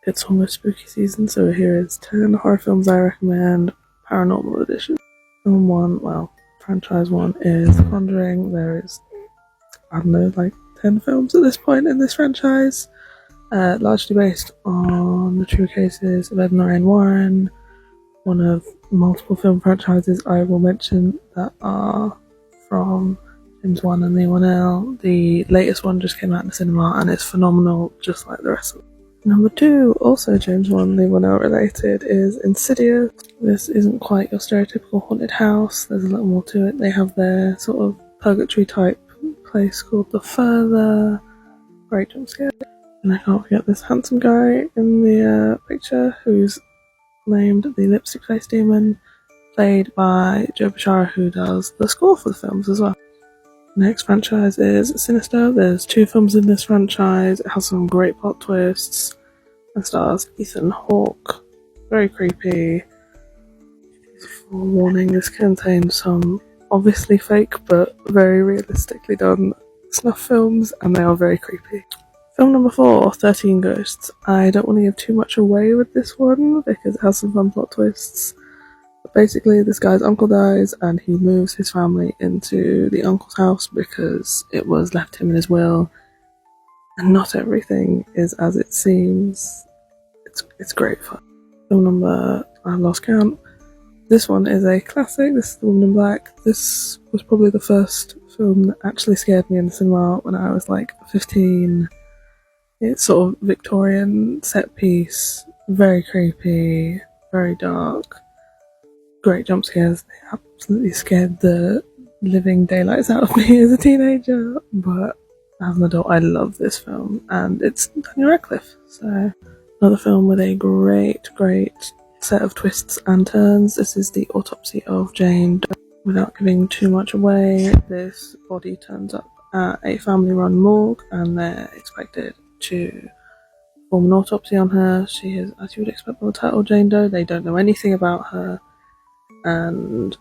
It's almost spooky season, so here is 10 horror films I recommend, Paranormal edition. Film 1, well, franchise 1 is Conjuring. There is, I don't know, like 10 films at this point in this franchise, largely based on the true cases of Ed and Lorraine Warren, one of multiple film franchises I will mention that are from James 1 and Lee 1L. The latest one just came out in the cinema and it's phenomenal, just like the rest of them. Number 2, also James 1 Lee 1L related, is Insidious. This isn't quite your stereotypical haunted house, there's a little more to it. They have their sort of purgatory type place called The Further. Great jump scare. And I can't forget this handsome guy in the picture who's named the Lipstick Face Demon, played by Joe Bishara, who does the score for the films as well. Next franchise is Sinister. There's 2 films in this franchise. It has some great plot twists and stars Ethan Hawke. Very creepy. Warning, this contains some obviously fake but very realistically done snuff films, and they are very creepy. Film number 4, 13 Ghosts. I don't want to give too much away with this one because it has some fun plot twists. But basically, this guy's uncle dies and he moves his family into the uncle's house because it was left him in his will. And not everything is as it seems. It's great fun. Film number, I've lost count. This one is a classic. This is The Woman in Black. This was probably the first film that actually scared me in the cinema when I was like 15. It's sort of Victorian set piece, very creepy, very dark. Great jump scares. They absolutely scared the living daylights out of me as a teenager, but as an adult I love this film, and it's Daniel Radcliffe. So another film with a great set of twists and turns. This is the Autopsy of Jane Doe. Without giving too much away, this body turns up at a family-run morgue and they're expected to perform an autopsy on her. She is, as you would expect by the title, Jane Doe. They don't know anything about her, and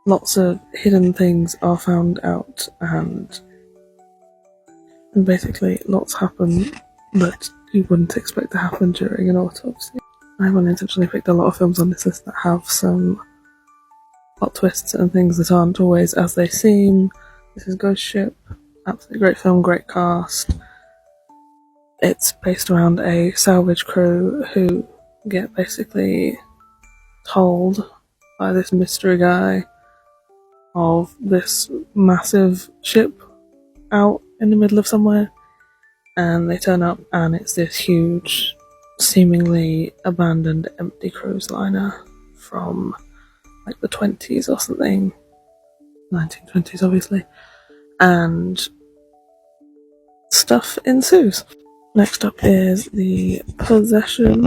lots of hidden things are found out, and basically lots happen that you wouldn't expect to happen during an autopsy. I've unintentionally picked a lot of films on this list that have some plot twists and things that aren't always as they seem. This is Ghost Ship. Absolutely great film, great cast. It's based around a salvage crew who get basically told by this mystery guy of this massive ship out in the middle of somewhere, and they turn up and it's this huge, seemingly abandoned empty cruise liner from like the 20s or something, 1920s obviously, and stuff ensues. Next up is The Possession.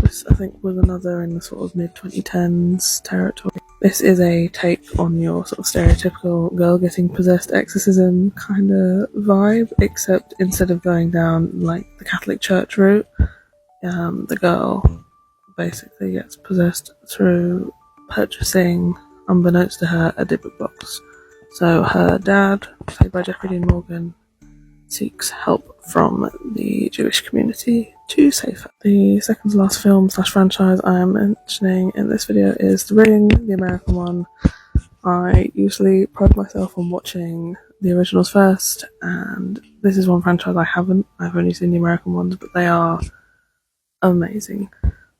This I think was another in the sort of mid-2010s territory. This is a take on your sort of stereotypical girl getting possessed exorcism kind of vibe, except instead of going down like the Catholic Church route, the girl basically gets possessed through purchasing, unbeknownst to her, a Dybbuk box. So her dad, played by Jeffrey Dean Morgan, seeks help from the Jewish community to save her. The second to last film / franchise I am mentioning in this video is The Ring, the American one. I usually pride myself on watching the originals first, and this is one franchise I haven't. I've only seen the American ones, but they are amazing.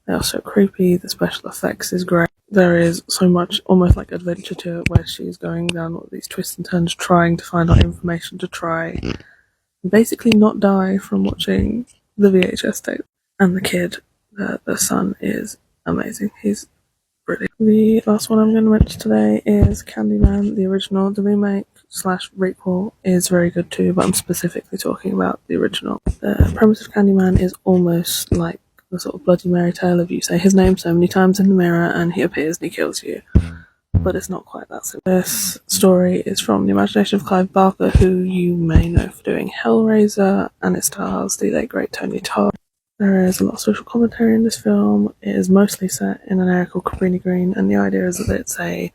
They are so creepy, the special effects is great. There is so much almost like adventure to it, where she's going down all these twists and turns trying to find out information to try and basically not die from watching the VHS tape. And the kid, the son, is amazing. He's brilliant. The last one I'm going to mention today is Candyman, the original. The remake / requel is very good too, but I'm specifically talking about the original. The premise of Candyman is almost like the sort of Bloody Mary tale of you say his name so many times in the mirror and he appears and he kills you. But it's not quite that simple. This story is from the imagination of Clive Barker, who you may know for doing Hellraiser, and it stars the late great Tony Todd. There is a lot of social commentary in this film. It is mostly set in an area called Cabrini Green, and the idea is that it's a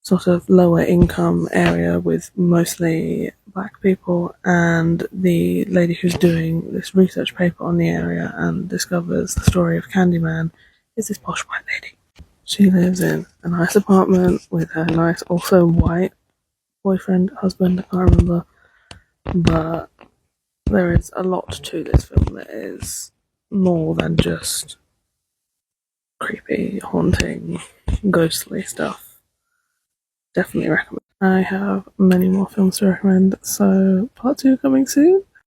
sort of lower income area with mostly black people, and the lady who's doing this research paper on the area and discovers the story of Candyman is this posh white lady. She lives in a nice apartment with her nice, also white boyfriend, husband, I can't remember, but there is a lot to this film that is more than just creepy, haunting, ghostly stuff. Definitely recommend. I have many more films to recommend, so part 2 coming soon.